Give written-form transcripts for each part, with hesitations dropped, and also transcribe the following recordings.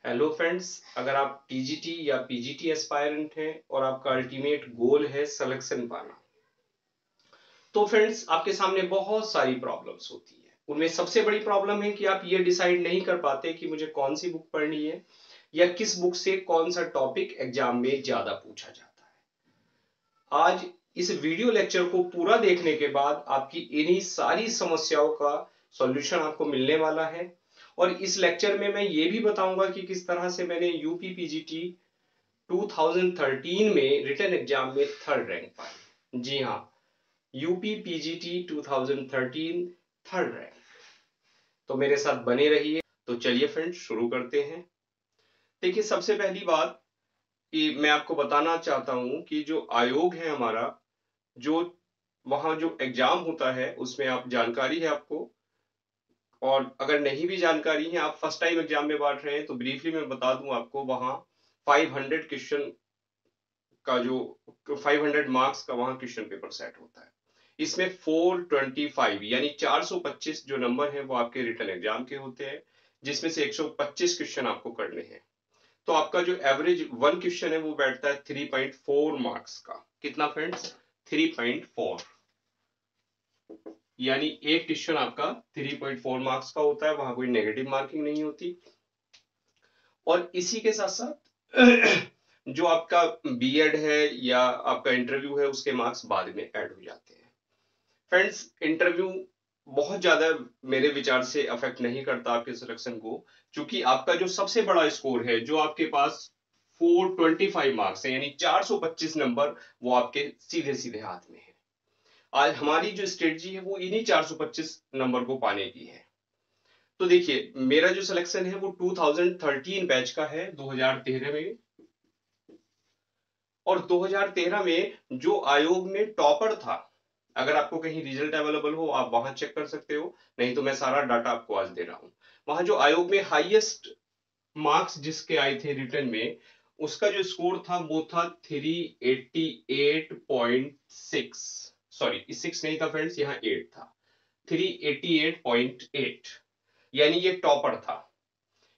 Hello friends, अगर आप TGT या पीजीटी एस्पायरेंट हैं और आपका अल्टीमेट गोल है सिलेक्शन पाना, तो फ्रेंड्स आपके सामने बहुत सारी प्रॉब्लम्स होती है। उनमें सबसे बड़ी प्रॉब्लम है कि आप ये डिसाइड नहीं कर पाते कि मुझे कौन सी बुक पढ़नी है या किस बुक से कौन सा टॉपिक एग्जाम में ज्यादा पूछा जाता है। आज इस वीडियो लेक्चर को पूरा देखने के बाद आपकी इन्हीं सारी समस्याओं का सॉल्यूशन आपको मिलने वाला है। और इस लेक्चर में मैं ये भी बताऊंगा कि किस तरह से मैंने यूपी पीजीटी 2013 में रिटन एग्जाम में थर्ड रैंक पाई। जी हाँ, यूपी पीजीटी 2013 थर्ड रैंक। तो मेरे साथ बने रहिए। तो चलिए फ्रेंड्स शुरू करते हैं। देखिए, सबसे पहली बात कि मैं आपको बताना चाहता हूं कि जो आयोग है हमारा, जो वहां जो एग्जाम होता है उसमें आप जानकारी है आपको, और अगर नहीं भी जानकारी है, आप फर्स्ट टाइम एग्जाम में बांट रहे हैं तो ब्रीफली मैं बता दूं आपको, वहां 500 क्वेश्चन का जो 500 मार्क्स का वहां क्वेश्चन पेपर सेट होता है। इसमें 425 यानी 425 जो नंबर है वो आपके रिटन एग्जाम के होते हैं, जिसमें से 125 क्वेश्चन आपको करने हैं। तो आपका जो एवरेज वन क्वेश्चन है वो बैठता है 3.4 मार्क्स का। कितना फ्रेंड्स? 3.4, यानी एक क्वेश्चन आपका 3.4 मार्क्स का होता है, वहां कोई नेगेटिव मार्किंग नहीं होती। और इसी के साथ साथ जो आपका बीएड है या आपका इंटरव्यू है उसके मार्क्स बाद में ऐड हो जाते हैं। फ्रेंड्स, इंटरव्यू बहुत ज्यादा मेरे विचार से अफेक्ट नहीं करता आपके सिलेक्शन को, क्योंकि आपका जो सबसे बड़ा स्कोर है, जो आपके पास 425 मार्क्स है यानी 425 नंबर, वो आपके सीधे सीधे हाथ में है। आज हमारी जो स्ट्रेटजी है वो इन्हीं 425 नंबर को पाने की है। तो देखिए, मेरा जो सिलेक्शन है वो 2013 बैच का है, 2013 में। और 2013 में जो आयोग में टॉपर था, अगर आपको कहीं रिजल्ट अवेलेबल हो आप वहां चेक कर सकते हो, नहीं तो मैं सारा डाटा आपको आज दे रहा हूं। वहां जो आयोग में हाईएस्ट मार्क्स जिसके आए थे रिटर्न में, उसका जो स्कोर था वो था 388.6। सॉरी, 6 नहीं था फ्रेंड्स, यहाँ 8 था। 388.8, यानी ये टॉपर था।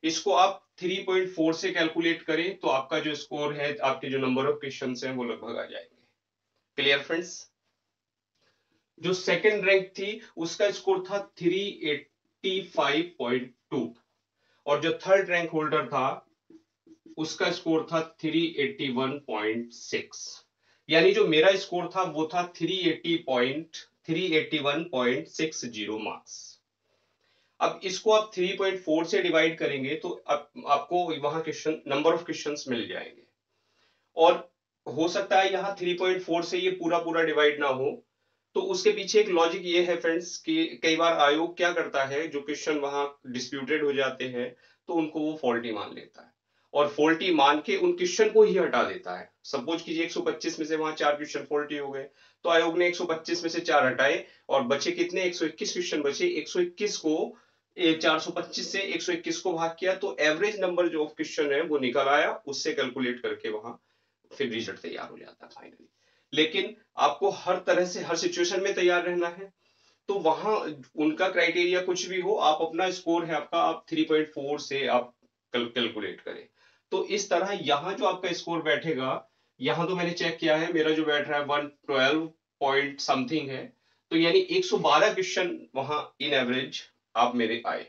इसको आप 3.4 से कैलकुलेट करें तो आपका जो स्कोर है, आपके जो नंबर ऑफ क्वेश्चन हैं वो लगभग आ जाएंगे। Clear friends? जो सेकंड रैंक थी उसका स्कोर था 385.2, और जो थर्ड रैंक होल्डर था उसका स्कोर था 381.6। यानी जो मेरा स्कोर था वो था 381.60 मार्क्स। अब इसको आप 3.4 से डिवाइड करेंगे तो आपको वहां क्वेश्चन नंबर ऑफ क्वेश्चंस मिल जाएंगे। और हो सकता है यहाँ 3.4 से ये पूरा पूरा डिवाइड ना हो, तो उसके पीछे एक लॉजिक ये है फ्रेंड्स कि कई बार आयोग क्या करता है, जो क्वेश्चन वहां डिस्प्यूटेड हो जाते हैं तो उनको वो फॉल्टी मान लेता है, और फॉल्टी मान के उन क्वेश्चन को ही हटा देता है। सपोज कीजिए 125 में से वहां 4 क्वेश्चन फॉल्टी हो गए, तो आयोग ने 125 में से 4 हटाए और बचे कितने? 121 क्वेश्चन बचे। 121 को 425 से 121 को भाग किया तो एवरेज नंबर जो ऑफ क्वेश्चन है वो निकल आया, उससे कैलकुलेट करके वहां फिर रिजल्ट तैयार हो जाता है फाइनली। लेकिन आपको हर तरह से हर सिचुएशन में तैयार रहना है, तो वहां उनका क्राइटेरिया कुछ भी हो, आप अपना स्कोर है आपका, आप 3.4 से आप कैलकुलेट करें। तो इस तरह यहाँ जो आपका स्कोर बैठेगा, यहाँ तो मैंने चेक किया है, मेरा जो बैठ रहा है 112 पॉइंट समथिंग है, तो यानी 112 क्वेश्चन वहां इन एवरेज आप मेरे आए।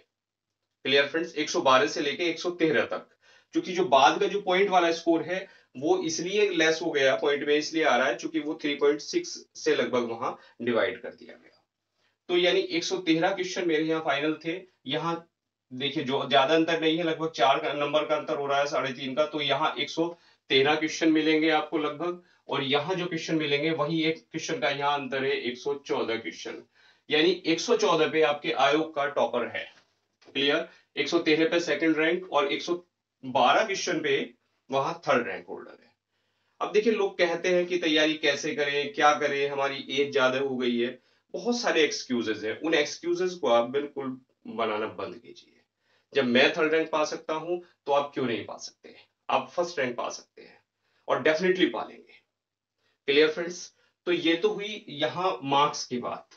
Clear friends? 112 से लेके 113 तक, क्योंकि जो बाद का जो पॉइंट वाला स्कोर है वो इसलिए लेस हो गया, पॉइंट में इसलिए आ रहा है क्योंकि वो 3.6 से लगभग वहां डिवाइड कर दिया गया। तो यानी 113 क्वेश्चन मेरे यहाँ फाइनल थे। यहाँ देखिए जो ज्यादा अंतर नहीं है, लगभग 4 नंबर का अंतर हो रहा है, 3.5 का। तो यहाँ 113 क्वेश्चन मिलेंगे आपको लगभग, और यहाँ जो क्वेश्चन मिलेंगे वही एक क्वेश्चन का यहाँ अंतर है 114 क्वेश्चन, यानी 114 पे आपके आयोग का टॉपर है। क्लियर? 113 पे सेकंड रैंक और 112 क्वेश्चन पे वहां थर्ड रैंक होल्डर है। अब देखिए, लोग कहते हैं कि तैयारी कैसे करें, क्या करें, हमारी एज ज्यादा हो गई है। बहुत सारे एक्सक्यूजेस हैं, उन एक्सक्यूजेस को आप बिल्कुल बनाना बंद कीजिए। जब मैं थर्ड रैंक पा सकता हूं तो आप क्यों नहीं पा सकते? आप फर्स्ट रैंक पा सकते हैं और डेफिनेटली पा लेंगे। Clear friends? तो ये तो हुई यहां मार्क्स की बात।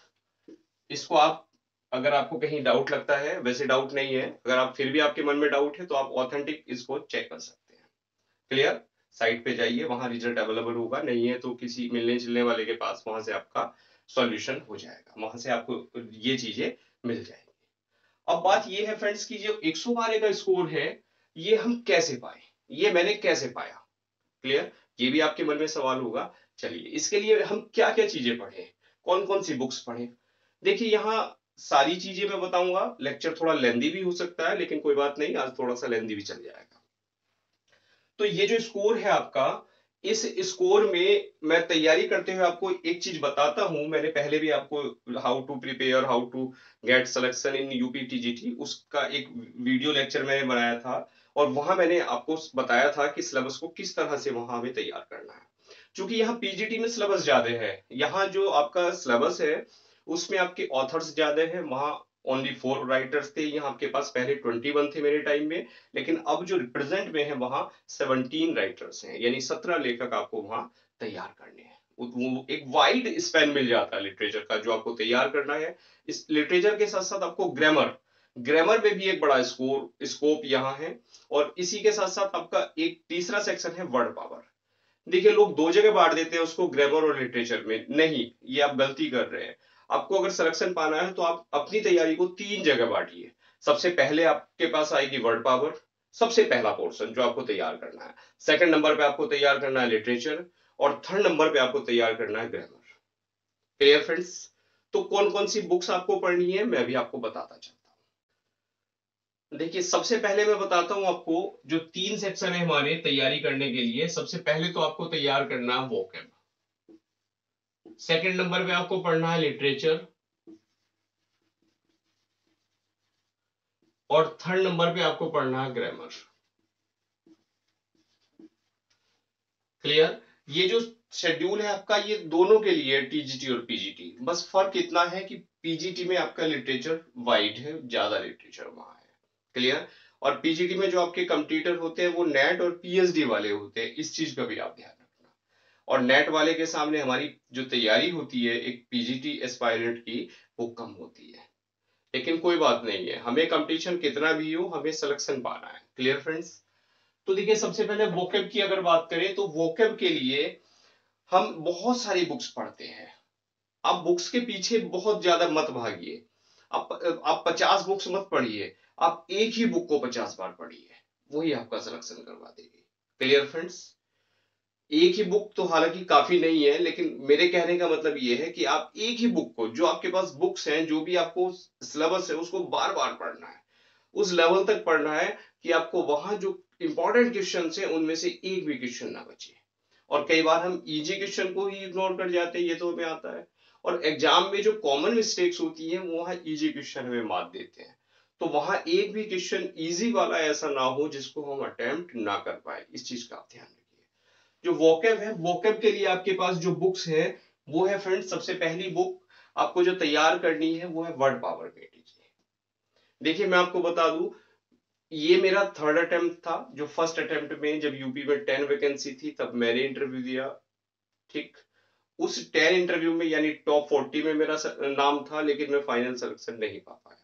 इसको आप अगर आपको कहीं डाउट लगता है, वैसे डाउट नहीं है, अगर आप फिर भी आपके मन में डाउट है तो आप ऑथेंटिक इसको चेक कर सकते हैं। क्लियर? साइट पे जाइए, वहां रिजल्ट अवेलेबल होगा, नहीं है तो किसी मिलने जुलने वाले के पास, वहां से आपका सॉल्यूशन हो जाएगा, वहां से आपको ये चीजें मिल जाएंगी। अब बात ये है फ्रेंड्स की जो 100 वाले का स्कोर है, ये हम कैसे पाए, ये मैंने कैसे पाया? क्लियर? ये भी आपके मन में सवाल होगा। चलिए, इसके लिए हम क्या क्या चीजें पढ़े, कौन कौन सी बुक्स पढ़े? देखिए, यहाँ सारी चीजें मैं बताऊंगा, लेक्चर थोड़ा लेंदी भी हो सकता है, लेकिन कोई बात नहीं, आज थोड़ा सा लेंदी भी चल जाएगा। तो ये जो स्कोर है आपका, इस स्कोर में मैं तैयारी करते हुए आपको एक चीज बताता हूं। मैंने पहले भी आपको how to prepare, how to get selection in UP TGT, उसका एक वीडियो लेक्चर मैंने बनाया था, और वहां मैंने आपको बताया था कि सिलेबस को किस तरह से वहां हमें तैयार करना है। क्योंकि यहाँ पीजीटी में सिलेबस ज्यादा है, यहाँ जो आपका सिलेबस है उसमें आपके ऑथर्स ज्यादा है, वहां ओनली 4 राइटर्स थे, यहाँ आपके पास पहले 21 थे मेरे टाइम में, लेकिन अब जो प्रेजेंट में है वहां 17 राइटर्स हैं, यानी 17 लेखक आपको वहां तैयार करने हैं। वो एक वाइड स्पैन मिल जाता है लिटरेचर का जो आपको तैयार करना है। इस लिटरेचर के साथ साथ आपको ग्रामर, ग्रामर में भी एक बड़ा स्कोप यहाँ है, और इसी के साथ साथ आपका एक तीसरा सेक्शन है वर्ड पावर। देखिए, लोग दो जगह बांट देते हैं उसको, ग्रामर और लिटरेचर में, नहीं, ये आप गलती कर रहे हैं। आपको अगर सिलेक्शन पाना है तो आप अपनी तैयारी को 3 जगह बांटिए। सबसे पहले आपके पास आएगी वर्ड पावर, सबसे पहला पोर्शन जो आपको तैयार करना है। सेकंड नंबर पे आपको तैयार करना है लिटरेचर, और थर्ड नंबर पे आपको तैयार करना है ग्रामर। Clear friends? तो कौन कौन सी बुक्स आपको पढ़नी है मैं भी आपको बताता चलता हूँ। देखिए, सबसे पहले मैं बताता हूं आपको, जो 3 सेक्शन है हमारे तैयारी करने के लिए, सबसे पहले तो आपको तैयार करना है वोकैब। सेकंड नंबर पे आपको पढ़ना है लिटरेचर, और थर्ड नंबर पे आपको पढ़ना है ग्रामर। क्लियर? ये जो शेड्यूल है आपका, ये दोनों के लिए, टीजीटी और पीजीटी, बस फर्क इतना है कि पीजीटी में आपका लिटरेचर वाइड है, ज्यादा लिटरेचर वहां है। क्लियर? और पीजीटी में जो आपके कंप्यूटर होते हैं वो नेट और पीएचडी वाले होते हैं, इस चीज का भी आप ध्यान रखना। और नेट वाले के सामने हमारी जो तैयारी होती है एक पीजीटी एस्पायरेंट की, वो कम होती है, लेकिन कोई बात नहीं है, हमें कंपटीशन कितना भी हो, हमें सिलेक्शन पाना है। Clear friends? तो देखिए, सबसे पहले वोकेब की अगर बात करें तो वोकेब के लिए हम बहुत सारी बुक्स पढ़ते हैं। आप बुक्स के पीछे बहुत ज्यादा मत भागिए। आप 50 बुक्स मत पढ़िए, आप एक ही बुक को 50 बार पढ़िए, वही आपका सिलेक्शन करवा देगी। Clear friends? एक ही बुक तो हालांकि काफी नहीं है, लेकिन मेरे कहने का मतलब ये है कि आप एक ही बुक को, जो आपके पास बुक्स हैं, जो भी आपको सिलेबस है, उसको बार बार पढ़ना है, उस लेवल तक पढ़ना है कि आपको वहां जो इंपॉर्टेंट क्वेश्चन है उनमें से एक भी क्वेश्चन ना बचे। और कई बार हम इजी क्वेश्चन को ही इग्नोर कर जाते हैं, ये तो हमें आता है, और एग्जाम में जो कॉमन मिस्टेक्स होती हैं वो वहां इजी क्वेश्चन हमें मार देते हैं। तो वहां एक भी क्वेश्चन इजी वाला ऐसा ना हो जिसको हम अटेम्प्ट ना कर पाए, इस चीज का आप ध्यान रखिए। जो वोकेब है, वोकेब के लिए आपके पास जो बुक्स है वो है फ्रेंड्स, सबसे पहली बुक आपको जो तैयार करनी है वो है वर्ड पावर पेटी। देखिए, मैं आपको बता दूं, ये मेरा थर्ड अटेम्प्ट था। जो फर्स्ट अटेम्प्ट में जब यूपी में 10 वैकेंसी थी तब मैंने इंटरव्यू दिया। ठीक, उस 10 इंटरव्यू में यानी टॉप 40 में मेरा नाम था, लेकिन मैं फाइनल सिलेक्शन नहीं पा पाया।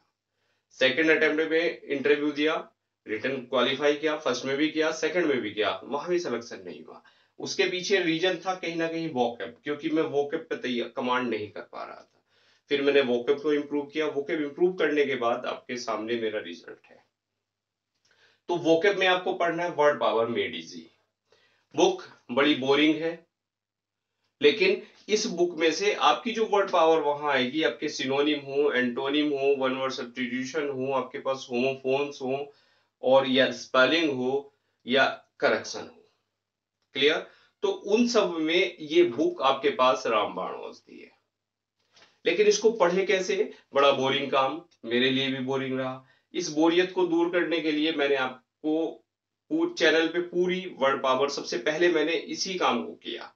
सेकंड अटेम्प्ट में इंटरव्यू दिया, रिटर्न क्वालिफाई किया, फर्स्ट में भी किया, सेकंड में भी किया, वहां भी सिलेक्शन नहीं हुआ। उसके पीछे रीजन था कहीं ना कहीं वोकैब, क्योंकि मैं वोकैब पे कमांड नहीं कर पा रहा था। फिर मैंने वोकैब को इंप्रूव किया, वोकैब इंप्रूव करने के बाद आपके सामने मेरा रिजल्ट है। तो वोकैब में आपको पढ़ना है word power made easy. Book बड़ी बोरिंग है, लेकिन इस बुक में से आपकी जो वर्ड पावर वहां आएगी, आपके सिनोनिम हो, एंटोनिम हो, वन वर्ड सब्स्टिट्यूशन हो, आपके पास होमोफोन्स हो, और या स्पेलिंग हो, या करेक्शन हो। क्लियर? तो उन सब में ये बुक आपके पास रामबाण औषधि है। लेकिन इसको पढ़े कैसे? बड़ा बोरिंग काम, मेरे लिए भी बोरिंग रहा। इस बोरियत को दूर करने के लिए मैंने आपको चैनल पे पूरी वर्ड पावर, सबसे पहले मैंने इसी काम को किया।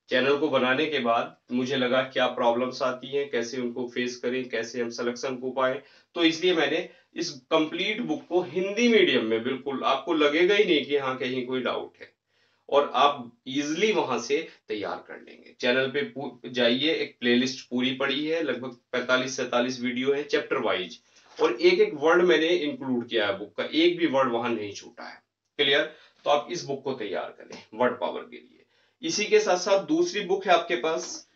चैनल को बनाने के बाद मुझे लगा क्या प्रॉब्लम्स आती हैं, कैसे उनको फेस करें, कैसे हम सिलेक्शन को पाए, तो इसलिए मैंने इस कंप्लीट बुक को हिंदी मीडियम में, बिल्कुल आपको लगेगा ही नहीं कि हाँ कहीं कोई डाउट है, और आप इजिली वहां से तैयार कर लेंगे। चैनल पे जाइए, एक प्लेलिस्ट पूरी पड़ी है, लगभग 45-47 वीडियो है चैप्टर वाइज, और एक एक वर्ड मैंने इंक्लूड किया है बुक का, एक भी वर्ड वहां नहीं छूटा है। क्लियर? तो आप इस बुक को तैयार करें वर्ड पावर के लिए। इसी के साथ साथ दूसरी बुक है आपके पास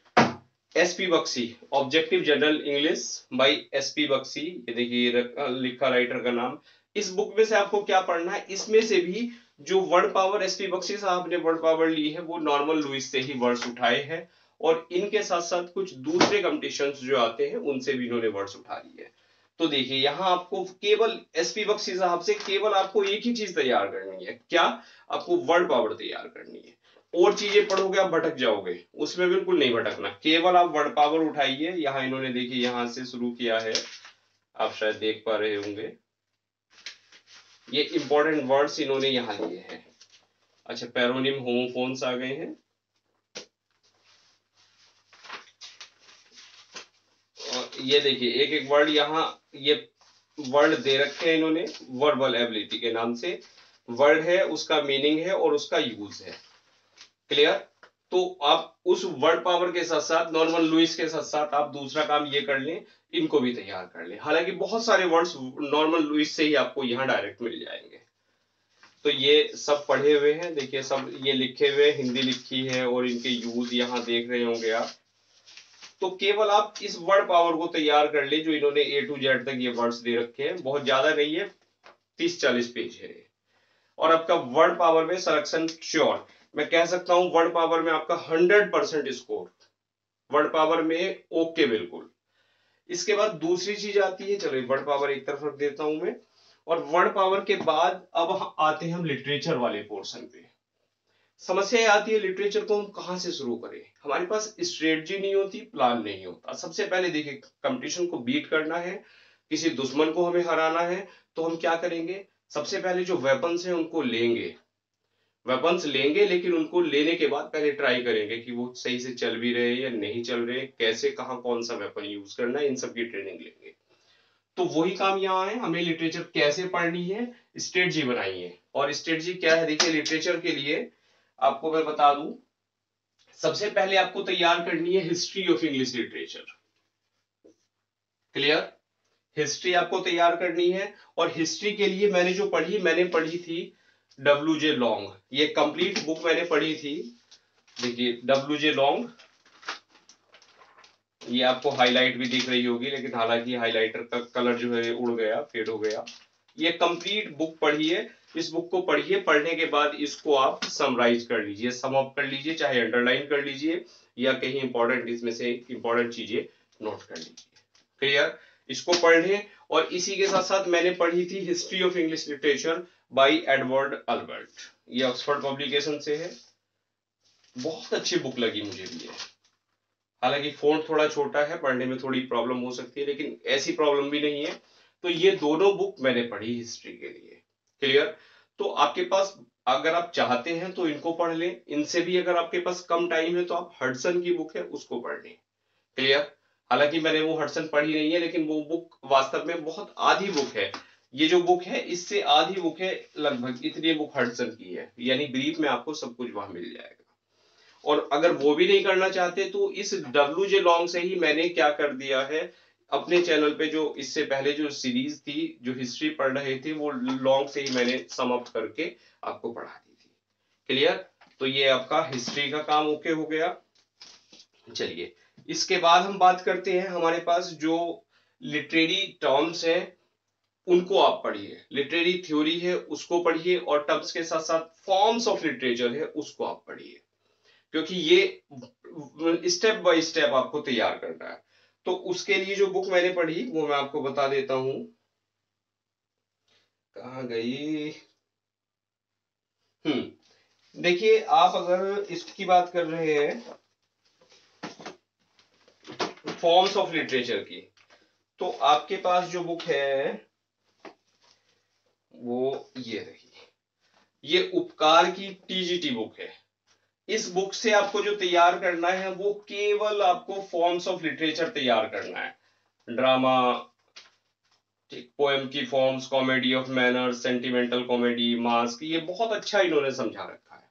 SP Bakshi, objective general English by SP Bakshi. ये देखिए लिखा राइटर का नाम। इस बुक में से आपको क्या पढ़ना है, इसमें से भी जो वर्ड पावर एसपी बक्सी साहब ने वर्ड पावर ली है वो नॉर्मल लुइस से ही वर्ड्स उठाए हैं, और इनके साथ साथ कुछ दूसरे कंपटीशंस जो आते हैं उनसे भी इन्होंने वर्ड्स उठा लिए है। तो देखिए यहाँ आपको केवल एसपी बख्शी साहब से केवल आपको एक ही चीज तैयार करनी है, क्या? आपको वर्ड पावर तैयार करनी है। और चीजें पढ़ोगे आप भटक जाओगे, उसमें बिल्कुल नहीं भटकना, केवल आप वर्ड पावर उठाइए। यहाँ इन्होंने देखिए यहाँ से शुरू किया है, आप शायद देख पा रहे होंगे, ये इंपॉर्टेंट वर्ड्स इन्होंने यहाँ लिए हैं। अच्छा, पैरोनिम होमोफोन्स आ गए हैं, और ये देखिए एक एक वर्ड यहाँ, ये वर्ड दे रखे हैं इन्होंने वर्बल एबिलिटी के नाम से। वर्ड है, उसका मीनिंग है और उसका यूज है। क्लियर? तो आप उस वर्ड पावर के साथ साथ नॉर्मल लुइस के साथ साथ आप दूसरा काम ये कर लें, इनको भी तैयार कर लें। हालांकि बहुत सारे वर्ड्स नॉर्मल लुइस से ही आपको यहाँ डायरेक्ट मिल जाएंगे। तो ये सब पढ़े हुए हैं, देखिए सब ये लिखे हुए, हिंदी लिखी है और इनके यूज यहाँ देख रहे होंगे आप। तो केवल आप इस वर्ड पावर को तैयार कर ले, जो इन्होंने ए टू जेड तक ये वर्ड्स दे रखे हैं, बहुत ज्यादा नहीं है, 30-40 पेज है। और आपका वर्ड पावर में सिलेक्शन श्योर, मैं कह सकता हूं वर्ड पावर में आपका 100% स्कोर, वर्ड पावर में ओके बिल्कुल। इसके बाद दूसरी चीज आती है, चलो वर्ड पावर एक तरफ रख देता हूं मैं, और वर्ड पावर के बाद अब आते हैं हम लिटरेचर वाले पोर्शन पे। समस्या आती है लिटरेचर को हम कहां से शुरू करें, हमारे पास स्ट्रेटजी नहीं होती, प्लान नहीं होता। सबसे पहले देखिए कंपटीशन को बीट करना है, किसी दुश्मन को हमें हराना है, तो हम क्या करेंगे? सबसे पहले जो वेपन्स हैं उनको लेंगे, वेपन्स लेंगे, लेकिन उनको लेने के बाद पहले ट्राई करेंगे कि वो सही से चल भी रहे या नहीं चल रहे, कैसे कहाँ कौन सा वेपन यूज करना है, इन सब की ट्रेनिंग लेंगे। तो वही काम यहाँ है, हमें लिटरेचर कैसे पढ़नी है, स्ट्रेटजी बनाई है। और स्ट्रेटजी क्या है, देखिए लिटरेचर के लिए आपको मैं बता दूं, सबसे पहले आपको तैयार करनी है history of English literature. Clear? History आपको तैयार करनी है, और हिस्ट्री के लिए मैंने पढ़ी थी डब्ल्यू.जे. लॉन्ग, ये कंप्लीट बुक मैंने पढ़ी थी। देखिए डब्ल्यू.जे. लॉन्ग, ये आपको हाईलाइट भी दिख रही होगी, लेकिन हालांकि हाइलाइटर का कलर जो है उड़ गया, फेड हो गया। ये कंप्लीट बुक पढ़िए, इस बुक को पढ़िए, पढ़ने के बाद इसको आप समराइज कर लीजिए, सम अप कर लीजिए, चाहे अंडरलाइन कर लीजिए या कहीं इंपॉर्टेंट इसमें से इंपॉर्टेंट चीजें नोट कर लीजिए। क्लियर? इसको पढ़ें। और इसी के साथ साथ मैंने पढ़ी थी history of English literature bye Edward Albert, ये ऑक्सफोर्ड पब्लिकेशन से है, बहुत अच्छी बुक लगी मुझे भी है। हालांकि फोंट थोड़ा छोटा है, पढ़ने में थोड़ी प्रॉब्लम हो सकती है, लेकिन ऐसी प्रॉब्लम भी नहीं है। तो ये दोनों बुक मैंने पढ़ी हिस्ट्री के लिए। क्लियर? तो आपके पास अगर आप चाहते हैं तो इनको पढ़ लें, इनसे भी अगर आपके पास कम टाइम है तो आप हडसन की बुक है उसको पढ़ लें। क्लियर? हालांकि मैंने वो हडसन पढ़ी नहीं है, लेकिन वो बुक वास्तव में बहुत आधी बुक है, ये जो बुक है इससे आधी बुक है, लगभग इतनी बुक हडसन की है, यानी ब्रीफ में आपको सब कुछ वहां मिल जाएगा। और अगर वो भी नहीं करना चाहते तो इस डब्ल्यू.जे. लॉन्ग से ही मैंने क्या कर दिया है, अपने चैनल पे जो इससे पहले जो सीरीज थी, जो हिस्ट्री पढ़ रहे थे, वो लॉन्ग से ही मैंने सम अप करके आपको पढ़ा दी थी। क्लियर? तो ये आपका हिस्ट्री का काम ओके हो गया। चलिए इसके बाद हम बात करते हैं, हमारे पास जो लिटरेरी टर्म्स हैं उनको आप पढ़िए, लिटरेरी थ्योरी है उसको पढ़िए, और टर्म्स के साथ साथ फॉर्म्स ऑफ लिटरेचर है उसको आप पढ़िए, क्योंकि ये स्टेप बाय स्टेप आपको तैयार करना है। तो उसके लिए जो बुक मैंने पढ़ी वो मैं आपको बता देता हूं, कहां गई। देखिए आप अगर इसकी बात कर रहे हैं फॉर्म्स ऑफ लिटरेचर की, तो आपके पास जो बुक है वो ये रही, ये उपकार की टीजीटी बुक है। इस बुक से आपको जो तैयार करना है वो केवल आपको फॉर्म्स ऑफ लिटरेचर तैयार करना है, ड्रामा, पोएम की forms, comedy of manners, sentimental comedy, mask, ये बहुत अच्छा इन्होंने समझा रखा है।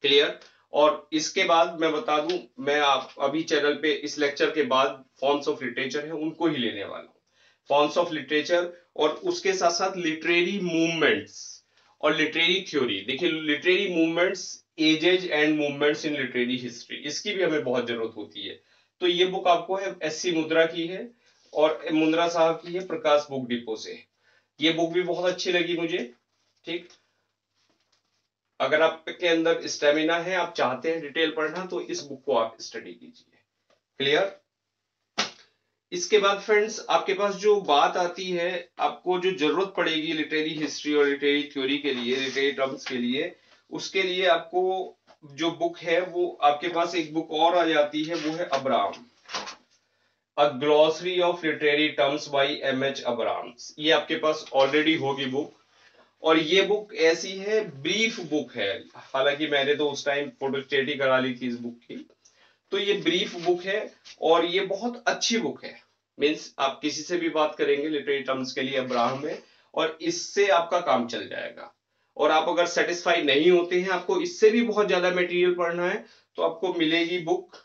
क्लियर। और इसके बाद मैं बता दूं, मैं आप अभी चैनल पे इस लेक्चर के बाद फॉर्म्स ऑफ लिटरेचर है उनको ही लेने वाला हूँ। फॉर्म्स ऑफ लिटरेचर और उसके साथ साथ लिटरेरी मूवमेंट्स और लिटरेरी थ्योरी। देखिए literary movements, edges and movements in literary history, इसकी भी हमें बहुत जरूरत होती है। तो ये बुक आपको है एससी मुद्रा की है और मुंद्रा साहब की है, प्रकाश बुक डिपो से। ये बुक भी बहुत अच्छी लगी मुझे। ठीक, अगर आपके अंदर स्टेमिना है, आप चाहते हैं डिटेल पढ़ना, तो इस बुक को आप स्टडी कीजिए। क्लियर। इसके बाद फ्रेंड्स आपके पास जो बात आती है, आपको जो जरूरत पड़ेगी लिटरेरी हिस्ट्री और लिटरेरी थ्योरी के लिए, लिटरेरी टर्म्स के लिए, उसके लिए आपको जो बुक है वो आपके पास एक बुक और आ जाती है, वो है Abram, a glossary of literary terms by MH Abram. ये आपके पास ऑलरेडी होगी बुक, और ये बुक ऐसी है, ब्रीफ बुक है। हालांकि मैंने तो उस टाइम फोटोस्टेट ही करा ली थी इस बुक की। तो ये ब्रीफ बुक है और ये बहुत अच्छी बुक है। मीन्स आप किसी से भी बात करेंगे लिटरेरी टर्म्स के लिए अब्राहम में, और इससे आपका काम चल जाएगा। और आप अगर सेटिस्फाई नहीं होते हैं, आपको इससे भी बहुत ज्यादा मटेरियल पढ़ना है, तो आपको मिलेगी बुक,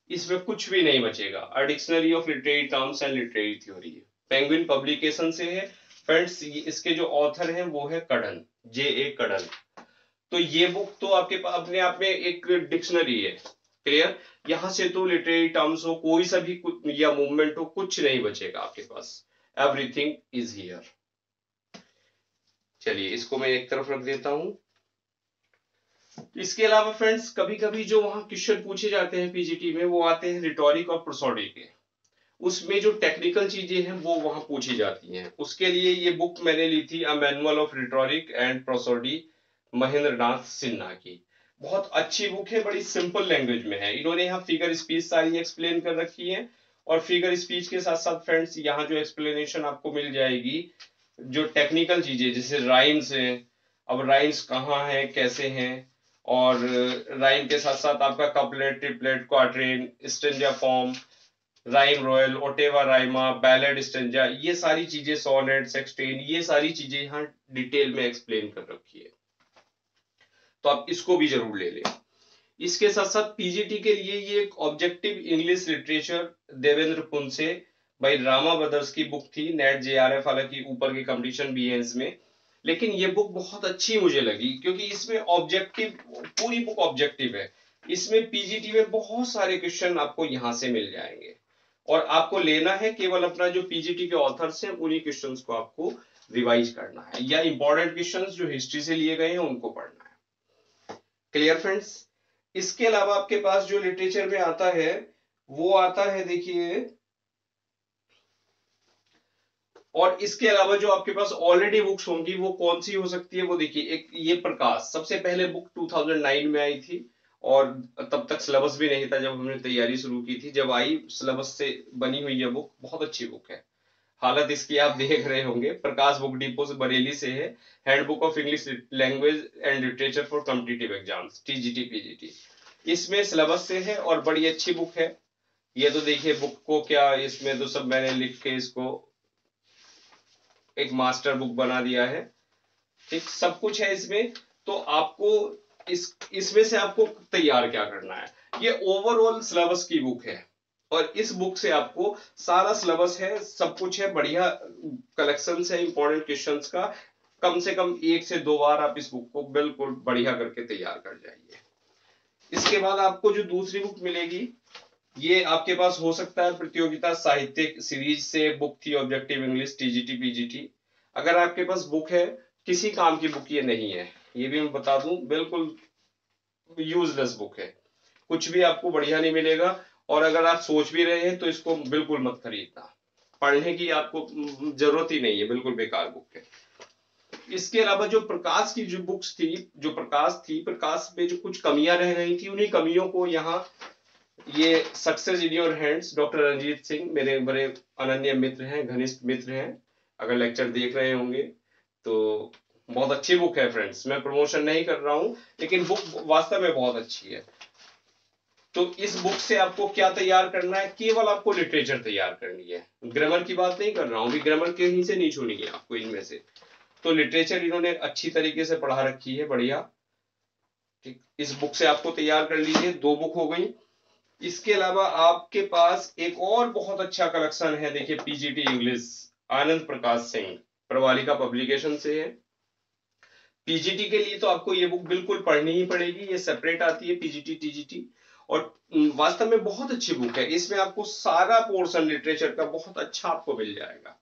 इसमें कुछ भी नहीं बचेगा, a dictionary of literary terms and literary theory. Penguin publication से है फ्रेंड्स। इसके जो ऑथर हैं वो है कडन, J.A. कडन। तो ये बुक तो आपके पास अपने आप में एक डिक्शनरी है। क्लियर। यहां से तो लिटरेरी टर्म्स हो, कोई सा भी या मूवमेंट हो, कुछ नहीं बचेगा आपके पास। Everything is here. चलिए इसको मैं एक तरफ रख देता हूं। इसके अलावा फ्रेंड्स कभी कभी जो वहां क्वेश्चन पूछे जाते हैं पीजीटी में, वो आते हैं रिटोरिक और प्रोसोडिक के। उसमें जो टेक्निकल चीजें हैं वो वहां पूछी जाती हैं। उसके लिए ये बुक मैंने ली थी, a manual of rhetoric and prosody, Mahendra Nath Sinha की। बहुत अच्छी बुक है, बड़ी सिंपल लैंग्वेज में है। इन्होंने यहाँ फिगर स्पीच सारी एक्सप्लेन कर रखी है, और फिगर स्पीच के साथ साथ फ्रेंड्स यहाँ जो एक्सप्लेनेशन आपको मिल जाएगी, जो टेक्निकल चीजें जैसे राइम्स है, अब राइम्स कहाँ है, कैसे हैं, और राइम के साथ साथ आपका couplet, triplet, quatrain, stanza form, rhyme royal, ottava rima, ballad stanza, ये सारी चीजें, सोनेट, सेक्सटेन, ये सारी चीजें यहाँ डिटेल में एक्सप्लेन कर रखी है। तो आप इसको भी जरूर ले लें। इसके साथ साथ पीजीटी के लिए ये एक ऑब्जेक्टिव इंग्लिश लिटरेचर देवेंद्र पुनसे भाई रामा ब्रदर्स की बुक थी, नेट जेआरएफ, हालांकि ऊपर के कंपटीशन भी है इसमें, लेकिन ये बुक बहुत अच्छी मुझे लगी, क्योंकि इसमें ऑब्जेक्टिव, पूरी बुक ऑब्जेक्टिव है। इसमें पीजीटी में बहुत सारे क्वेश्चन आपको यहां से मिल जाएंगे, और आपको लेना है केवल अपना जो पीजीटी के ऑथर्स हैं उन्हीं क्वेश्चंस को आपको रिवाइज करना है, या इंपॉर्टेंट क्वेश्चंस जो हिस्ट्री से लिए गए हैं उनको पढ़ना है। Clear friends. इसके अलावा आपके पास जो लिटरेचर में आता है वो आता है, देखिए, और इसके अलावा जो आपके पास ऑलरेडी बुक्स होंगी वो कौन सी हो सकती है, वो देखिए, एक ये प्रकाश, सबसे पहले बुक 2009 में आई थी, और तब तक सिलेबस भी नहीं था जब हमने तैयारी शुरू की थी। जब आई, सिलेबस से बनी हुई है बुक, बहुत अच्छी बुक है। हालत इसकी आप देख रहे होंगे। प्रकाश बुक डिपो से, बरेली से है, handbook of English language and literature for competitive exams, TGT PGT. इसमें सिलेबस से है और बड़ी अच्छी बुक है। ये तो देखिए बुक को क्या, इसमें तो सब मैंने लिख के इसको एक मास्टर बुक बना दिया है। ठीक, सब कुछ है इसमें। तो आपको इसमें से आपको तैयार क्या करना है, ये ओवरऑल सिलेबस की बुक है, और इस बुक से आपको सारा सिलेबस है, सब कुछ है, बढ़िया कलेक्शन है इंपॉर्टेंट क्वेश्चंस का। कम से कम 1 से 2 बार आप इस बुक को बिल्कुल बढ़िया करके तैयार कर जाइए। इसके बाद आपको जो दूसरी बुक मिलेगी, ये आपके पास हो सकता है प्रतियोगिता साहित्य सीरीज से बुक थी, ऑब्जेक्टिव इंग्लिश टीजीटी पीजीटी। अगर आपके पास बुक है, किसी काम की बुक ये नहीं है, ये भी मैं बता दूं, बिल्कुल यूजलेस बुक है, कुछ भी आपको बढ़िया नहीं मिलेगा। और अगर आप सोच भी रहे हैं तो इसको बिल्कुल मत खरीदना, पढ़ने की आपको जरूरत ही नहीं है, बिल्कुल बेकार बुक है। इसके अलावा जो प्रकाश की जो बुक्स थी, जो प्रकाश थी, प्रकाश में जो कुछ कमियां रह गई थी, उन्हीं कमियों को यहाँ, ये success in your hands, doctor Ranjit Singh मेरे बड़े अनन्य मित्र हैं, घनिष्ठ मित्र हैं, अगर लेक्चर देख रहे होंगे तो बहुत अच्छी बुक है फ्रेंड्स। मैं प्रमोशन नहीं कर रहा हूं, लेकिन बुक वास्तव में बहुत अच्छी है। तो इस बुक से आपको क्या तैयार करना है, केवल आपको लिटरेचर तैयार करनी है। ग्रामर की बात नहीं कर रहा हूं, ग्रामर कहीं से नहीं छोड़ेंगे आपको इनमें से। तो लिटरेचर इन्होंने अच्छी तरीके से पढ़ा रखी है, बढ़िया। ठीक, इस बुक से आपको तैयार कर लीजिए, 2 बुक हो गई। इसके अलावा आपके पास एक और बहुत अच्छा कलेक्शन है, देखिए PGT English, Anand Prakash Singh, Pravalika publication से है। पीजीटी के लिए तो आपको ये बुक बिल्कुल पढ़नी ही पड़ेगी, ये सेपरेट आती है पीजीटी टीजीटी, और वास्तव में बहुत अच्छी बुक है। इसमें आपको सारा पोर्शन लिटरेचर का बहुत अच्छा आपको मिल जाएगा,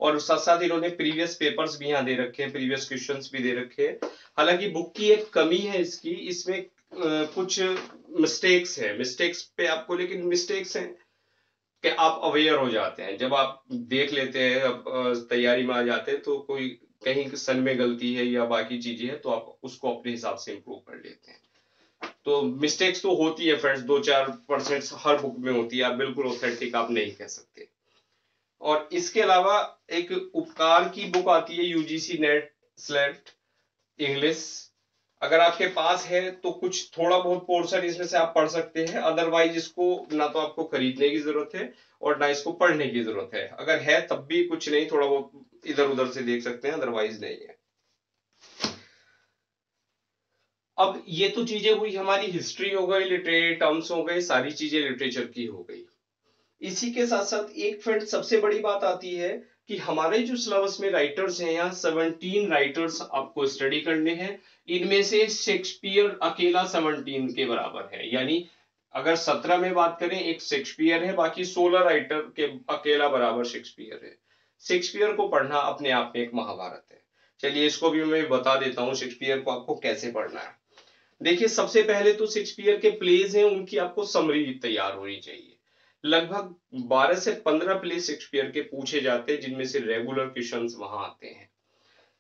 और साथ साथ इन्होंने प्रीवियस पेपर्स भी यहाँ दे रखे हैं, प्रीवियस क्वेश्चंस भी दे रखे हैं। हालांकि बुक की एक कमी है इसकी, इसमें कुछ मिस्टेक्स है, मिस्टेक्स पे आपको, लेकिन मिस्टेक्स हैं कि आप अवेयर हो जाते हैं जब आप देख लेते हैं, तैयारी में आ जाते हैं, तो कोई कहीं सन में गलती है या बाकी चीजें हैं तो आप उसको अपने हिसाब से इम्प्रूव कर लेते हैं। तो मिस्टेक्स तो होती है फ्रेंड्स, 2-4% हर बुक में होती है, आप बिल्कुल ऑथेंटिक आप नहीं कह सकते। और इसके अलावा एक उपकार की बुक आती है, यूजीसी नेट स्लेट इंग्लिश, अगर आपके पास है तो कुछ थोड़ा बहुत पोर्शन इसमें से आप पढ़ सकते हैं, अदरवाइज इसको ना तो आपको खरीदने की जरूरत है और ना इसको पढ़ने की जरूरत है। अगर है तब भी कुछ नहीं, थोड़ा बहुत इधर उधर से देख सकते हैं, अदरवाइज नहीं है। अब ये तो चीजें हुई हमारी, हिस्ट्री हो गई, लिटरेरी टर्म्स हो गए, सारी चीजें लिटरेचर की हो गई। इसी के साथ साथ एक फ्रेंड सबसे बड़ी बात आती है कि हमारे जो सिलेबस में राइटर्स हैं, यहाँ 17 राइटर्स आपको स्टडी करने हैं। इनमें से शेक्सपियर अकेला 17 के बराबर है, यानी अगर 17 में बात करें, एक शेक्सपियर है, बाकी 16 राइटर के अकेला बराबर शेक्सपियर है। शेक्सपियर को पढ़ना अपने आप में एक महाभारत है। चलिए इसको भी मैं बता देता हूँ, शेक्सपियर को आपको कैसे पढ़ना है। देखिए सबसे पहले तो शेक्सपियर के प्लेज हैं, उनकी आपको समरी तैयार होनी चाहिए। लगभग 12 से 15 प्ले शेक्सपियर के पूछे जाते हैं, जिनमें से रेगुलर क्वेश्चंस वहां आते हैं।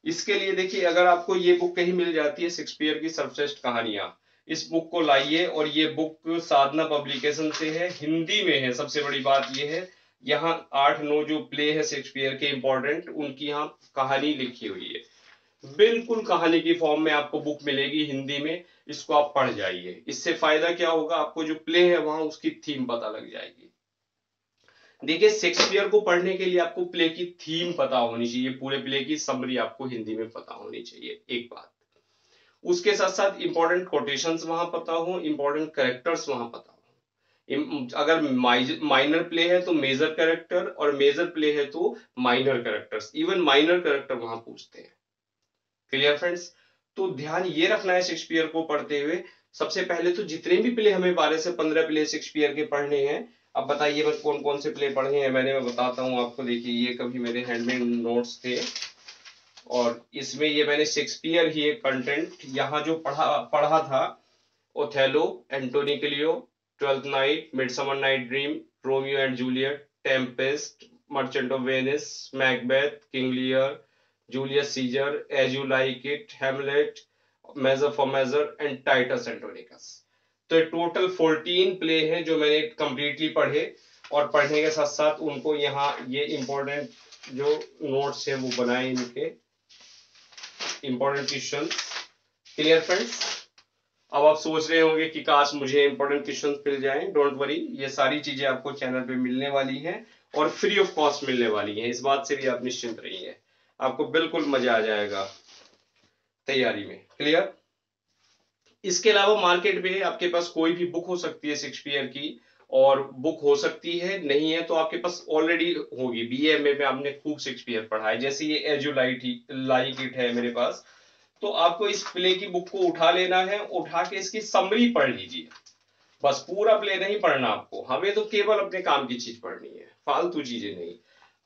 इसके लिए देखिए, अगर आपको ये बुक कहीं मिल जाती है, शेक्सपियर की सर्वश्रेष्ठ कहानियां, इस बुक को लाइए। और ये बुक साधना पब्लिकेशन से है, हिंदी में है। सबसे बड़ी बात ये है, यहाँ 8-9 जो प्ले है शेक्सपियर के इंपॉर्टेंट, उनकी यहाँ कहानी लिखी हुई है, बिल्कुल कहानी की फॉर्म में आपको बुक मिलेगी हिंदी में। इसको आप पढ़ जाइए, इससे फायदा क्या होगा, आपको जो प्ले है वहां उसकी थीम पता लग जाएगी। देखिए शेक्सपियर को पढ़ने के लिए आपको प्ले की थीम पता होनी चाहिए, पूरे प्ले की समरी आपको हिंदी में पता होनी चाहिए, एक बात। उसके साथ साथ इंपॉर्टेंट कोटेशंस वहां पता हो, इंपॉर्टेंट कैरेक्टर्स वहां पता हो। अगर माइनर प्ले है तो मेजर कैरेक्टर, और मेजर प्ले है तो minor characters, even minor character वहां पूछते हैं। Clear friends? तो ध्यान ये रखना है शेक्सपियर को पढ़ते हुए। सबसे पहले तो जितने भी प्ले हमें 12 से 15 प्ले शेक्सपियर के पढ़ने हैं। अब बताइए बस कौन कौन से प्ले पढ़े हैं मैंने, मैं बताता हूँ आपको। देखिए ये कभी मेरे हैंडमेड नोट्स थे, और इसमें ये मैंने शेक्सपियर ही एक कंटेंट यहाँ जो पढ़ा था, Othello, Antony, twelfth night, midsummer night dream, Romeo and Juliet, tempest, merchant of Venice, Macbeth, king Lear, Julius Caesar, as you like it, Hamlet, measure for measure and Titus Andronicus. तो total 14 play हैं जो मैंने completely पढ़े, और पढ़ने के साथ साथ उनको यहाँ ये इंपॉर्टेंट जो नोट्स हैं वो बनाए, इनके इंपॉर्टेंट क्वेश्चन। Clear friends? अब आप सोच रहे होंगे कि काश मुझे इंपॉर्टेंट क्वेश्चन मिल जाएं। डोंट वरी, ये सारी चीजें आपको चैनल पे मिलने वाली हैं, और फ्री ऑफ कॉस्ट मिलने वाली हैं, इस बात से भी आप निश्चिंत रहिए। आपको बिल्कुल मजा आ जाएगा तैयारी में। क्लियर? इसके अलावा मार्केट में आपके पास कोई भी बुक हो सकती है शेक्सपियर की, और बुक हो सकती है, नहीं है तो आपके पास ऑलरेडी होगी। बीए में आपने खूब शेक्सपियर पढ़ा है, जैसे ये एज यू लाइक इट है मेरे पास, तो आपको इस प्ले की बुक को उठा लेना है, उठा के इसकी समरी पढ़ लीजिए। बस पूरा प्ले नहीं पढ़ना आपको, हमें तो केवल अपने काम की चीज पढ़नी है, फालतू चीजें नहीं।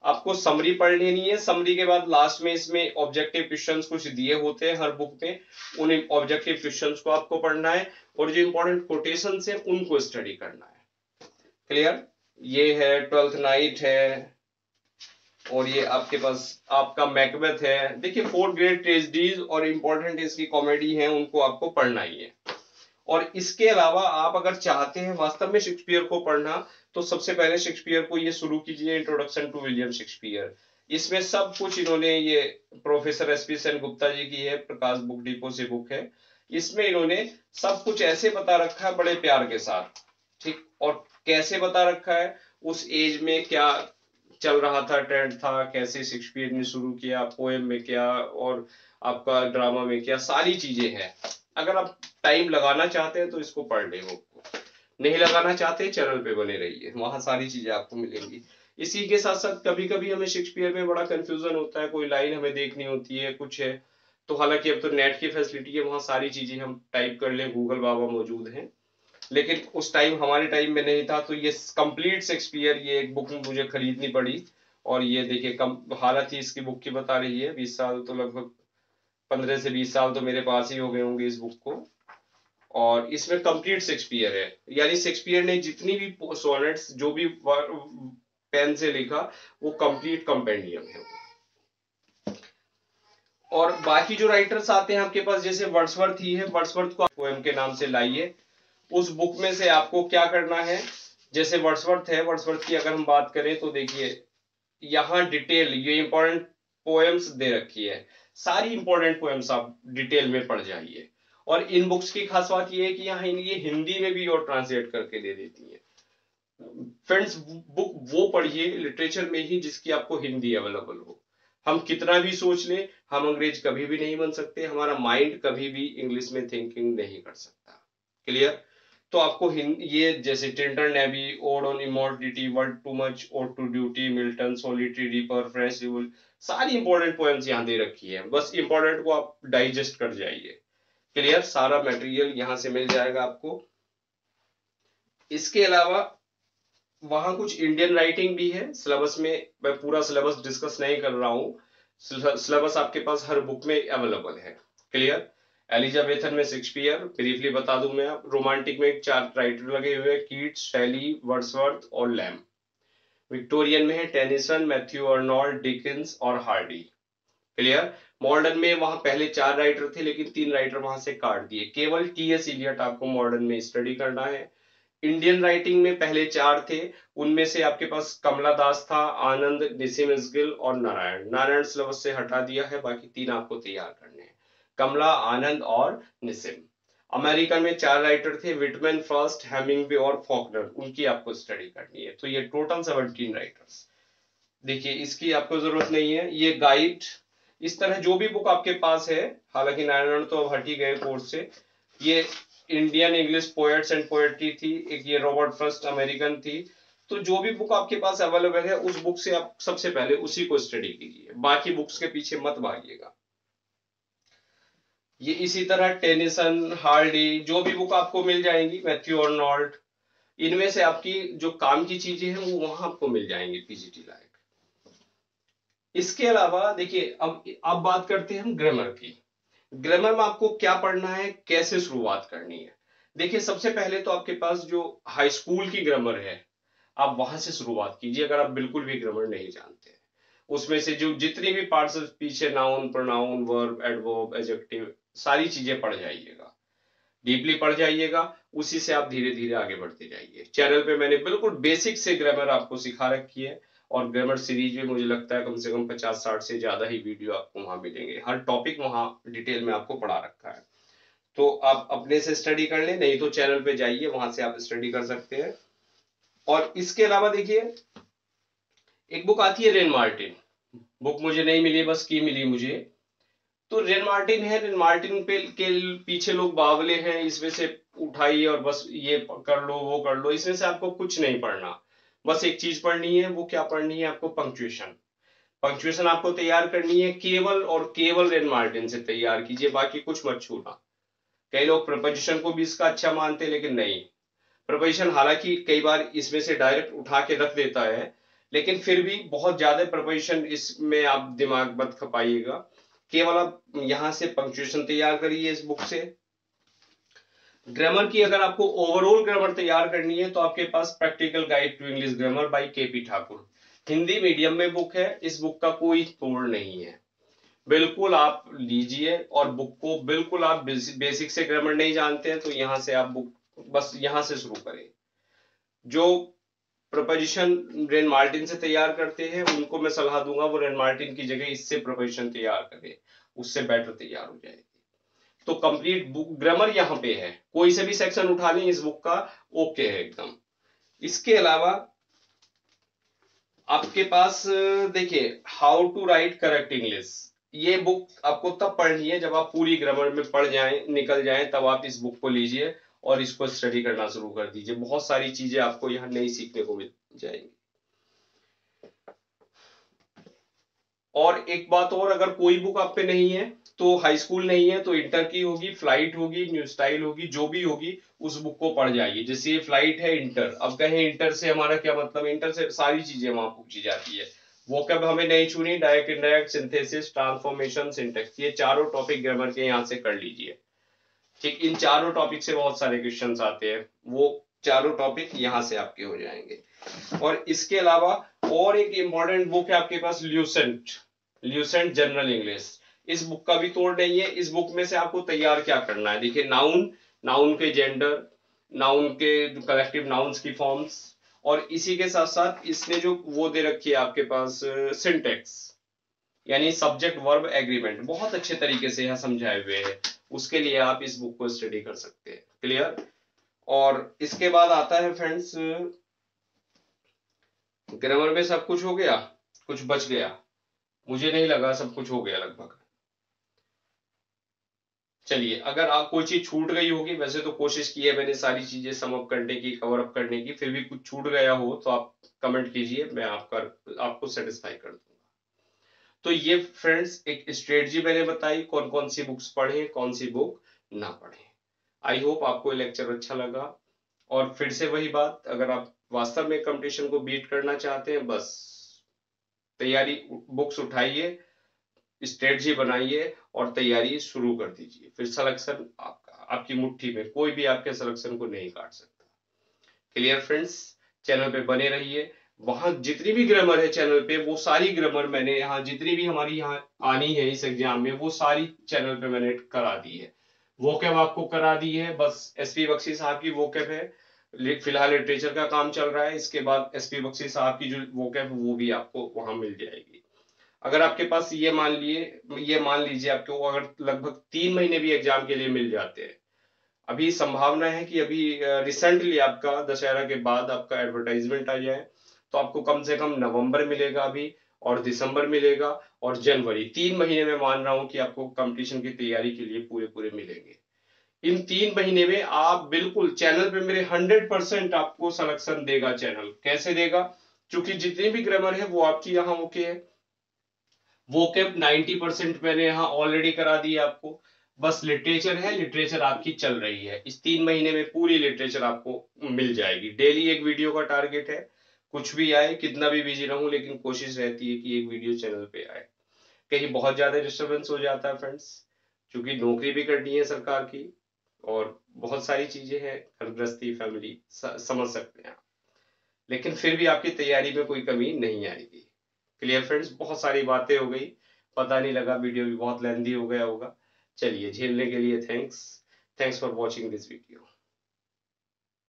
आपको समरी पढ़ लेनी है। समरी के बाद लास्ट में इसमें ऑब्जेक्टिव क्वेश्चंस कुछ दिए होते हैं हर बुक में, उन ऑब्जेक्टिव क्वेश्चंस को आपको पढ़ना है, और जो इंपॉर्टेंट कोटेशंस है उनको स्टडी करना है। क्लियर? ये है ट्वेल्थ नाइट है, और ये आपके पास आपका मैकबेथ है। देखिए 4 ग्रेट ट्रेजेडीज और इंपॉर्टेंट इसकी कॉमेडी है, उनको आपको पढ़ना ही है। और इसके अलावा आप अगर चाहते हैं वास्तव में शेक्सपियर को पढ़ना, तो सबसे पहले शेक्सपियर को ये शुरू कीजिए, इंट्रोडक्शन टू विलियम शेक्सपियर। इसमें सब कुछ इन्होंने, ये प्रोफेसर एसपी सेनगुप्ता जी की है, प्रकाश बुक डिपो से बुक है। इसमें इन्होंने सब कुछ ऐसे बता रखा है बड़े प्यार के साथ, ठीक। और कैसे बता रखा है, उस एज में क्या चल रहा था, ट्रेंड था, कैसे शेक्सपियर ने शुरू किया, पोएम में क्या, और आपका ड्रामा में क्या, सारी चीजें हैं। अगर आप टाइम लगाना चाहते हैं तो इसको पढ़ लें, बुक को नहीं लगाना चाहते चैनल पे बने रहिए, वहां सारी चीजें आपको मिलेंगी। इसी के साथ साथ कभी कभी हमें शेक्सपियर में बड़ा कंफ्यूजन होता है, कोई लाइन हमें देखनी होती है, कुछ है, तो हालांकि अब तो नेट की फैसिलिटी है, वहां सारी चीजें हम टाइप कर लें, गूगल बाबा मौजूद हैं, लेकिन उस टाइम हमारे टाइम में नहीं था, तो ये कंप्लीट शेक्सपियर ये एक बुक मुझे खरीदनी पड़ी। और ये देखिए कम हालत ही इसकी बुक की बता रही है, 20 साल तो लगभग 15 से 20 साल तो मेरे पास ही हो गए होंगे इस बुक को। और इसमें कंप्लीट शेक्सपियर है, यानी शेक्सपियर ने जितनी भी सोनेट्स जो भी पेन से लिखा वो कंप्लीट कंपेंडियम है। और बाकी जो राइटर्स आते हैं आपके पास, जैसे वर्ड्सवर्थ ही है, वर्ड्सवर्थ को पोएम के नाम से लाइए। उस बुक में से आपको क्या करना है, जैसे वर्ड्सवर्थ है, वर्ड्सवर्थ की अगर हम बात करें तो देखिए यहाँ डिटेल ये इंपॉर्टेंट पोएम्स दे रखी है, सारी इंपॉर्टेंट पोएम्स आप डिटेल में पढ़ जाइए। और इन बुक्स की खास बात ये है कि यहाँ ये हिंदी में भी और ट्रांसलेट करके दे देती है। फ्रेंड्स, बुक वो पढ़िए लिटरेचर में ही जिसकी आपको हिंदी अवेलेबल हो। हम कितना भी सोच लें, हम अंग्रेज कभी भी नहीं बन सकते, हमारा माइंड कभी भी इंग्लिश में थिंकिंग नहीं कर सकता। क्लियर? तो आपको ये जैसे Tintern Abbey, ode on immortality, world too much और to duty, Milton, solitary reaper, फ्रेश रिवल, सारी इंपॉर्टेंट पोएम्स यहाँ दे रखी है, बस इंपॉर्टेंट को आप डाइजेस्ट कर जाइए। क्लियर? सारा मटेरियल यहाँ से मिल जाएगा आपको। इसके अलावा वहां कुछ इंडियन राइटिंग भी है सिलेबस में, मैं पूरा सिलेबस डिस्कस नहीं कर रहा हूं, सिलेबस आपके पास हर बुक में अवेलेबल है। क्लियर? एलिजाबेथन में शेक्सपियर ब्रीफली बता दूं मैं, रोमांटिक में 4 राइटर लगे हुए हैं, कीट्स, शैली, वर्ड्सवर्थ और लैम। विक्टोरियन में है टेनिसन, मैथ्यू अर्नोल्ड, डिकिंस और हार्डी। क्लियर? मॉडर्न में वहां पहले 4 राइटर थे लेकिन 3 राइटर वहां से काट दिए, केवल टीएस इलियट आपको मॉडर्न में स्टडी करना है। इंडियन राइटिंग में पहले 4 थे, उनमें से आपके पास कमला दास था, आनंद, निसिम इसगिल और नारायण। नारायण सिलेबस से हटा दिया है, बाकी 3 आपको तैयार करने हैं, कमला, आनंद और निसिम। अमेरिकन में 4 राइटर थे, विटमैन, फर्स्ट, हेमिंग्वे और फॉकनर, उनकी आपको स्टडी करनी है। तो ये टोटल 17 राइटर्स। देखिए इसकी आपको जरूरत नहीं है, ये गाइड इस तरह जो भी बुक आपके पास है, हालांकि नारायण तो अब हट ही गए कोर्स से, ये Indian English poets and poetry थी, एक ये रॉबर्ट फर्स्ट अमेरिकन थी। तो जो भी बुक आपके पास अवेलेबल है उस बुक से आप सबसे पहले उसी को स्टडी कीजिए, बाकी बुक्स के पीछे मत भागिएगा। ये इसी तरह टेनिसन, हार्डी, जो भी बुक आपको मिल जाएंगी, मैथ्यू अर्नोल्ड, इनमें से आपकी जो काम की चीजें हैं वो वहां आपको मिल जाएंगी पीजीटी लायक। इसके अलावा देखिए अब बात करते हैं हम ग्रामर की। ग्रामर में आपको क्या पढ़ना है, कैसे शुरुआत करनी है। देखिए सबसे पहले तो आपके पास जो हाई स्कूल की ग्रामर है आप वहां से शुरुआत कीजिए, अगर आप बिल्कुल भी ग्रामर नहीं जानते। उसमें से जो जितनी भी पार्ट्स पीछे noun, pronoun, verb, adverb, adjective, सारी चीजें पढ़ जाइएगा, डीपली पढ़ जाइएगा, उसी से आप धीरे धीरे आगे बढ़ते जाइए। चैनल पे मैंने बिल्कुल बेसिक से ग्रामर आपको सिखा रखी है, और ग्रामर सीरीज में मुझे लगता है कम से कम 50-60 से ज्यादा ही वीडियो आपको वहां मिलेंगे, हर टॉपिक वहां डिटेल में आपको पढ़ा रखा है। तो आप अपने से स्टडी कर लें, नहीं तो चैनल पे जाइए, वहां से आप स्टडी कर सकते हैं। और इसके अलावा देखिए एक बुक आती है रेन मार्टिन, बुक मुझे नहीं मिली, बस की मिली मुझे। तो रेन मार्टिन है, रेन मार्टिन पे के पीछे लोग बावले हैं, इसमें से उठाइए और बस ये कर लो वो कर लो, इसमें से आपको कुछ नहीं पढ़ना। बस एक चीज पढ़नी है, वो क्या पढ़नी है आपको, पंक्चुएशन। पंक्चुएशन आपको तैयार करनी है, केवल और केवल रेन मार्टिन से तैयार कीजिए, बाकी कुछ मत छूना। कई लोग प्रपोजिशन को भी इसका अच्छा मानते हैं, लेकिन नहीं, प्रपोजिशन हालांकि कई बार इसमें से डायरेक्ट उठा के रख देता है, लेकिन फिर भी बहुत ज्यादा प्रपोजिशन इसमें आप दिमाग मत खपाइएगा। केवल आप यहां से पंक्चुएशन तैयार करिए इस बुक से। ग्रामर की अगर आपको ओवरऑल ग्रामर तैयार करनी है तो आपके पास practical guide to English grammar by KP Thakur, Hindi medium में बुक है, इस बुक का कोई तोड़ नहीं है, बिल्कुल आप लीजिए। और बुक को बिल्कुल आप बेसिक से ग्रामर नहीं जानते हैं तो यहां से आप बुक बस यहां से शुरू करें। जो प्रपोजिशन रेन मार्टिन से तैयार करते हैं उनको मैं सलाह दूंगा वो रेन मार्टिन की जगह इससे प्रपोजिशन तैयार करें, उससे बेटर तैयार हो जाएगी। तो कंप्लीट बुक ग्रामर यहाँ पे है, कोई से भी सेक्शन उठा लें इस बुक का, ओके है एकदम। इसके अलावा आपके पास देखिए how to write correct English, ये बुक आपको तब पढ़नी है जब आप पूरी ग्रामर में पढ़ जाएं, निकल जाएं, तब आप इस बुक को लीजिए और इसको स्टडी करना शुरू कर दीजिए। बहुत सारी चीजें आपको यहाँ नई सीखने को मिल जाएंगी। और एक बात और, अगर कोई बुक आप पे नहीं है तो हाई स्कूल नहीं है तो इंटर की होगी, फ्लाइट होगी, न्यू स्टाइल होगी, जो भी होगी उस बुक को पढ़ जाइए। जैसे ये फ्लाइट है इंटर, अब कहें इंटर से हमारा क्या मतलब, इंटर से सारी चीजें वहां पूछी जाती है। वोकैब हमें नहीं छूनी, direct indirect, synthesis, transformation, syntax, ये चारों टॉपिक ग्रामर के यहाँ से कर लीजिए। ठीक, इन चारों टॉपिक से बहुत सारे क्वेश्चन आते हैं, वो चारों टॉपिक यहाँ से आपके हो जाएंगे। और इसके अलावा और एक इंपॉर्टेंट बुक है आपके पास, ल्यूसेंट, ल्यूसेंट जनरल इंग्लिश। इस बुक का भी तोड़ नहीं है। इस बुक में से आपको तैयार क्या करना है, देखिए नाउन, नाउन के जेंडर, नाउन के कलेक्टिव नाउन्स की फॉर्म्स, और इसी के साथ साथ इसने जो वो दे रखी है आपके पास सिंटेक्स, यानी सब्जेक्ट वर्ब एग्रीमेंट, बहुत अच्छे तरीके से यहाँ समझाए हुए हैं। उसके लिए आप इस बुक को स्टडी कर सकते हैं। क्लियर। और इसके बाद आता है फ्रेंड्स, ग्रामर में सब कुछ हो गया, कुछ बच गया? मुझे नहीं लगा, सब कुछ हो गया लगभग। चलिए, अगर आप कोई चीज छूट गई होगी, वैसे तो कोशिश की है मैंने सारी चीजें सम अप करने की, कवर अप करने की, फिर भी कुछ छूट गया हो तो आप कमेंट कीजिए, मैं आपको सेटिस्फाई कर दूंगा। तो ये फ्रेंड्स एक स्ट्रेटजी मैंने बताई, कौन कौन सी बुक्स पढ़ें, कौन सी बुक ना पढ़ें। आई होप आपको लेक्चर अच्छा लगा। और फिर से वही बात, अगर आप वास्तव में कंपटीशन को बीट करना चाहते हैं, बस तैयारी, बुक्स उठाइए, स्ट्रेटजी बनाइए और तैयारी शुरू कर दीजिए। फिर सिलेक्शन आपका, आपकी मुट्ठी में, कोई भी आपके सिलेक्शन को नहीं काट सकता। Clear friends. चैनल पे बने रहिए, वहां जितनी भी ग्रामर है चैनल पे, वो सारी ग्रामर मैंने यहाँ जितनी भी हमारी यहाँ आनी है इस एग्जाम में, वो सारी चैनल पे मैंने करा दी है। वोकैब आपको करा दी है, बस एसपी बख्शी साहब की वोकैब है, फिलहाल लिटरेचर का काम चल रहा है। इसके बाद एसपी बख्शी साहब की जो वोकैब वो भी आपको वहां मिल जाएगी। अगर आपके पास ये मान लीजिए आपको अगर लगभग 3 महीने भी एग्जाम के लिए मिल जाते हैं, अभी संभावना है कि अभी रिसेंटली आपका दशहरा के बाद आपका एडवर्टाइजमेंट आ जाए, तो आपको कम से कम नवंबर मिलेगा अभी, और दिसंबर मिलेगा, और जनवरी, 3 महीने में मान रहा हूं कि आपको कंपटीशन की तैयारी के लिए पूरे पूरे मिलेंगे। इन 3 महीने में आप बिल्कुल चैनल पे मेरे 100% आपको सिलेक्शन देगा चैनल। कैसे देगा? क्योंकि जितनी भी ग्रामर है वो आपकी यहाँ ओके है, वो कैप 90% मैंने यहाँ ऑलरेडी करा दी है आपको। बस लिटरेचर है, लिटरेचर आपकी चल रही है। इस 3 महीने में पूरी लिटरेचर आपको मिल जाएगी। डेली एक वीडियो का टारगेट है, कुछ भी आए, कितना भी बिजी रहूं, लेकिन कोशिश रहती है कि एक वीडियो चैनल पे आए। कहीं बहुत ज्यादा डिस्टर्बेंस हो जाता है फ्रेंड्स, क्योंकि नौकरी भी करनी है सरकार की, और बहुत सारी चीजें हैं, घर गृहस्थी, फैमिली, समझ सकते हैं आप। लेकिन फिर भी आपकी तैयारी में कोई कमी नहीं आएगी। Clear friends. बहुत सारी बातें हो गई, पता नहीं लगा, वीडियो भी बहुत लेंथी हो गया होगा। चलिए, झेलने के लिए thanks. Thanks for watching this video.